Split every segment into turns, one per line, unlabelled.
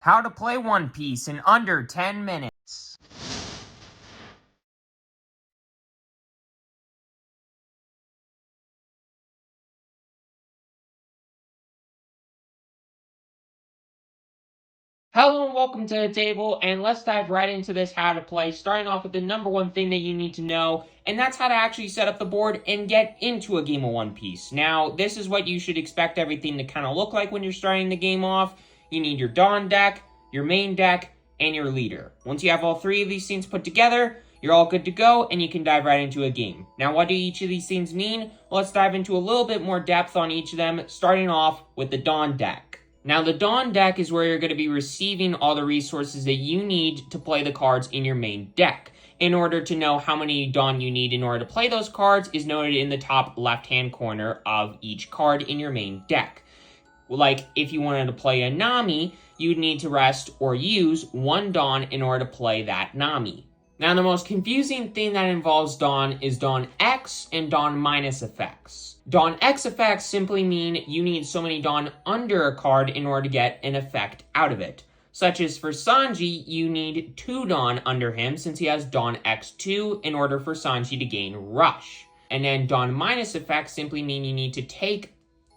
How to play One Piece in under 10 minutes. Hello and welcome to the table, and let's dive right into this how to play, starting off with the number one thing that you need to know, and that's how to actually set up the board and get into a game of One Piece. Now, this is what you should expect everything to kind of look like when you're starting the game off. You need your Dawn deck, your main deck, and your leader. Once you have all three of these things put together, you're all good to go, and you can dive right into a game. Now, what do each of these things mean? Well, let's dive into a little bit more depth on each of them, starting off with the Dawn deck. Now, the Dawn deck is where you're going to be receiving all the resources that you need to play the cards in your main deck. In order to know how many Dawn you need in order to play those cards is noted in the top left-hand corner of each card in your main deck. Like, if you wanted to play a Nami, you'd need to rest or use one Dawn in order to play that Nami. Now, the most confusing thing that involves Dawn is Dawn X and Dawn minus effects. Dawn X effects simply mean you need so many Dawn under a card in order to get an effect out of it. Such as for Sanji, you need 2 Dawn under him since he has Dawn X2 in order for Sanji to gain Rush. And then Dawn minus effects simply mean you need to take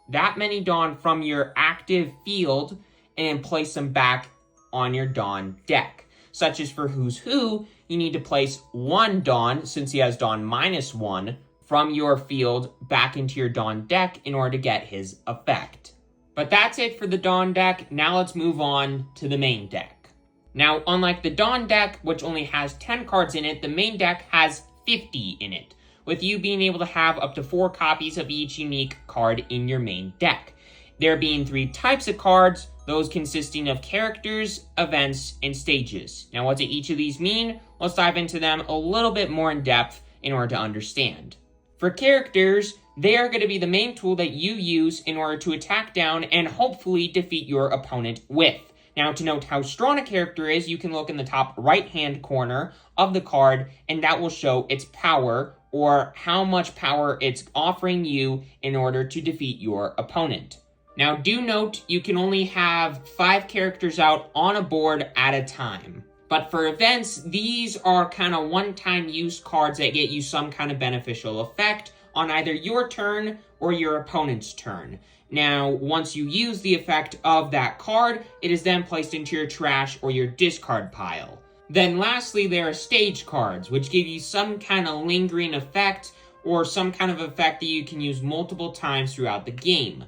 that many Dawn from your active field and place them back on your Dawn deck. Such as for Who's Who, you need to place 1 Dawn, since he has Dawn minus 1, from your field back into your Dawn deck in order to get his effect. But that's it for the Dawn deck. Now let's move on to the main deck. Now, unlike the Dawn deck, which only has 10 cards in it, the main deck has 50 in it, with you being able to have up to 4 copies of each unique card in your main deck. There being 3 types of cards, those consisting of characters, events, and stages. Now, what do each of these mean? Let's dive into them a little bit more in depth in order to understand. For characters, they are going to be the main tool that you use in order to attack down and hopefully defeat your opponent with. Now, to note how strong a character is, you can look in the top right-hand corner of the card, and that will show its power, or how much power it's offering you in order to defeat your opponent. Now, do note, you can only have 5 characters out on a board at a time. But for events, these are kind of one-time use cards that get you some kind of beneficial effect on either your turn or your opponent's turn. Now, once you use the effect of that card, it is then placed into your trash or your discard pile. Then lastly, there are stage cards, which give you some kind of lingering effect or some kind of effect that you can use multiple times throughout the game.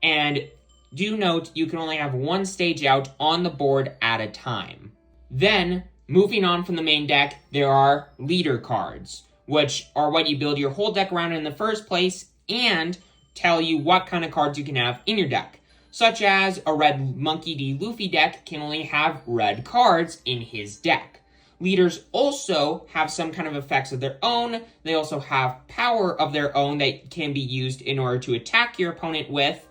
And do note, you can only have 1 stage out on the board at a time. Then, moving on from the main deck, there are leader cards, which are what you build your whole deck around in the first place and tell you what kind of cards you can have in your deck. Such as a red Monkey D. Luffy deck can only have red cards in his deck. Leaders also have some kind of effects of their own. They also have power of their own that can be used in order to attack your opponent with.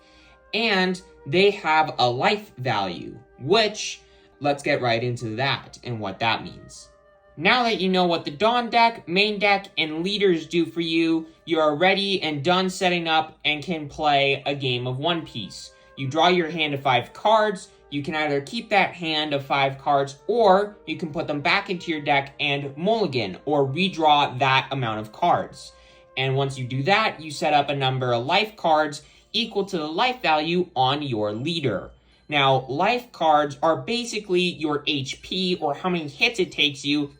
And they have a life value, which, let's get right into that and what that means. Now that you know what the Dawn deck, main deck, and leaders do for you, you are ready and done setting up and can play a game of One Piece. You draw your hand of 5 cards. You can either keep that hand of 5 cards, or you can put them back into your deck and mulligan, or redraw that amount of cards. And once you do that, you set up a number of life cards equal to the life value on your leader. Now, life cards are basically your HP, or how many hits it takes you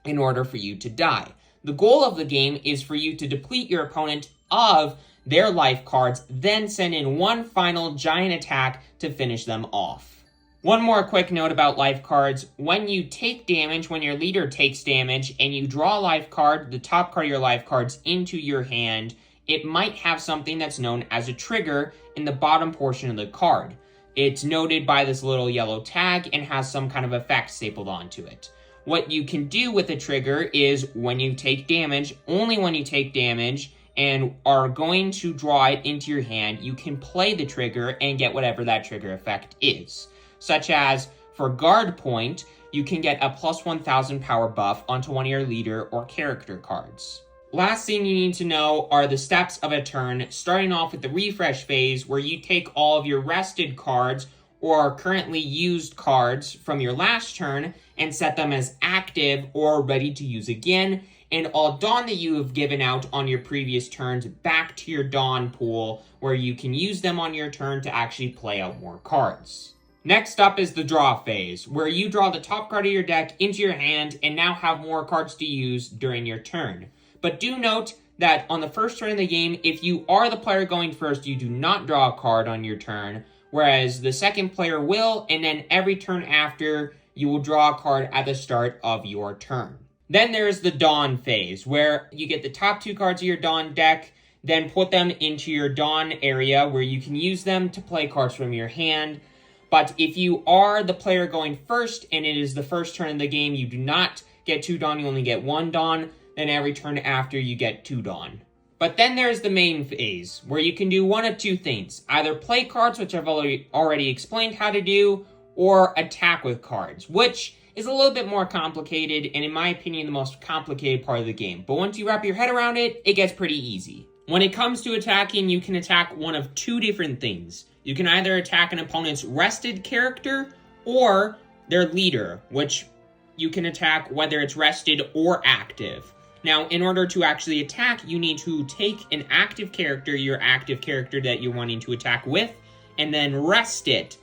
in order for you to die. The goal of the game is for you to deplete your opponent of their life cards, then send in one final giant attack to finish them off. One more quick note about life cards. When you take damage, when your leader takes damage, and you draw a life card, the top card of your life cards, into your hand, it might have something that's known as a trigger in the bottom portion of the card. It's noted by this little yellow tag and has some kind of effect stapled onto it. What you can do with a trigger is when you take damage, only when you take damage, and are going to draw it into your hand, you can play the trigger and get whatever that trigger effect is. Such as, for Guard Point, you can get a plus 1000 power buff onto one of your leader or character cards. Last thing you need to know are the steps of a turn, starting off with the refresh phase, where you take all of your rested cards or currently used cards from your last turn and set them as active or ready to use again, and all Dawn that you have given out on your previous turns back to your Dawn pool, where you can use them on your turn to actually play out more cards. Next up is the draw phase, where you draw the top card of your deck into your hand and now have more cards to use during your turn. But do note that on the first turn of the game, if you are the player going first, you do not draw a card on your turn, whereas the second player will, and then every turn after, you will draw a card at the start of your turn. Then there's the Dawn phase, where you get the top 2 cards of your Dawn deck, then put them into your Dawn area where you can use them to play cards from your hand. But if you are the player going first and it is the first turn of the game, you do not get 2 Dawn, you only get 1 Dawn. Then every turn after, you get 2 Dawn. But then there's the main phase, where you can do one of 2 things. Either play cards, which I've already explained how to do, or attack with cards, which is a little bit more complicated, and in my opinion, the most complicated part of the game. But once you wrap your head around it, it gets pretty easy. When it comes to attacking, you can attack one of 2 different things. You can either attack an opponent's rested character, or their leader, which you can attack whether it's rested or active. Now, in order to actually attack, you need to take an active character, your active character that you're wanting to attack with, and then rest it,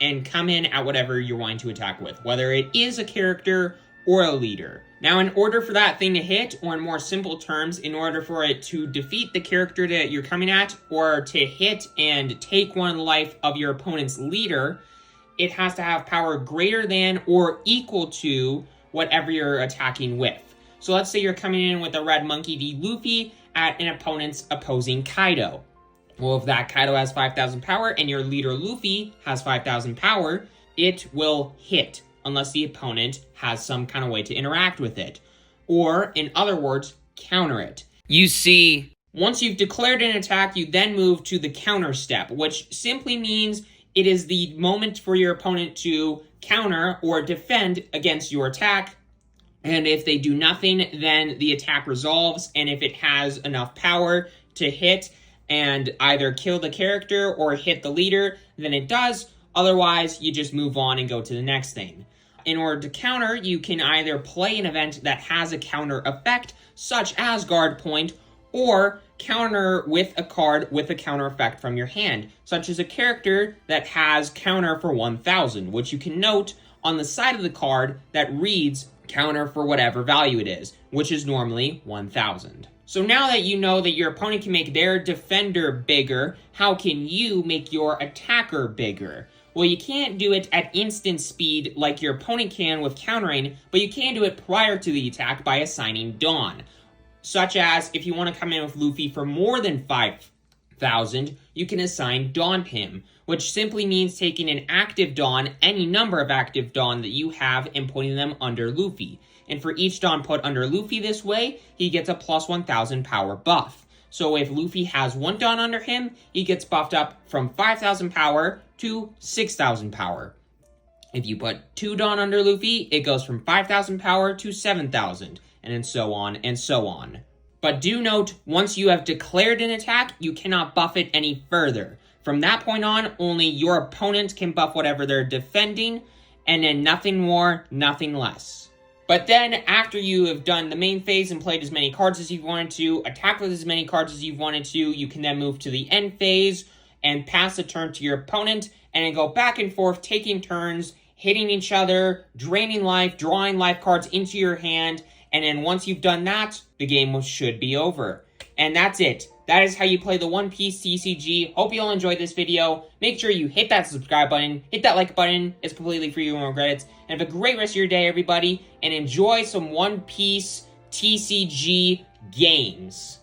and come in at whatever you're wanting to attack with, whether it is a character or a leader. Now, in order for that thing to hit, or in more simple terms, in order for it to defeat the character that you're coming at, or to hit and take 1 life of your opponent's leader, it has to have power greater than or equal to whatever you're attacking with. So let's say you're coming in with a Red Monkey D. Luffy at an opponent's opposing Kaido. Well, if that Kaido has 5,000 power and your leader Luffy has 5,000 power, it will hit unless the opponent has some kind of way to interact with it. Or, in other words, counter it. You see, once you've declared an attack, you then move to the counter step, which simply means it is the moment for your opponent to counter or defend against your attack. And if they do nothing, then the attack resolves, and if it has enough power to hit and either kill the character or hit the leader, then it does. Otherwise, you just move on and go to the next thing. In order to counter, you can either play an event that has a counter effect, such as Guard Point, or counter with a card with a counter effect from your hand, such as a character that has counter for 1,000, which you can note on the side of the card that reads counter for whatever value it is, which is normally 1,000. So now that you know that your opponent can make their defender bigger, how can you make your attacker bigger? Well, you can't do it at instant speed like your opponent can with countering, but you can do it prior to the attack by assigning Dawn. Such as, if you want to come in with Luffy for more than 5,000, you can assign Dawn him, which simply means taking an active Dawn, any number of active Dawn that you have, and putting them under Luffy. And for each Dawn put under Luffy this way, he gets a plus 1,000 power buff. So if Luffy has 1 Dawn under him, he gets buffed up from 5,000 power to 6,000 power. If you put 2 Dawn under Luffy, it goes from 5,000 power to 7,000, and then so on and so on. But do note, once you have declared an attack, you cannot buff it any further. From that point on, only your opponent can buff whatever they're defending, and then nothing more, nothing less. But then, after you have done the main phase and played as many cards as you've wanted to, attacked with as many cards as you've wanted to, you can then move to the end phase and pass the turn to your opponent, and then go back and forth, taking turns, hitting each other, draining life, drawing life cards into your hand, and then once you've done that, the game should be over. And that's it. That is how you play the One Piece TCG. Hope you all enjoyed this video. Make sure you hit that subscribe button, hit that like button. It's completely free, you won't regret it. And have a great rest of your day, everybody, and enjoy some One Piece TCG games.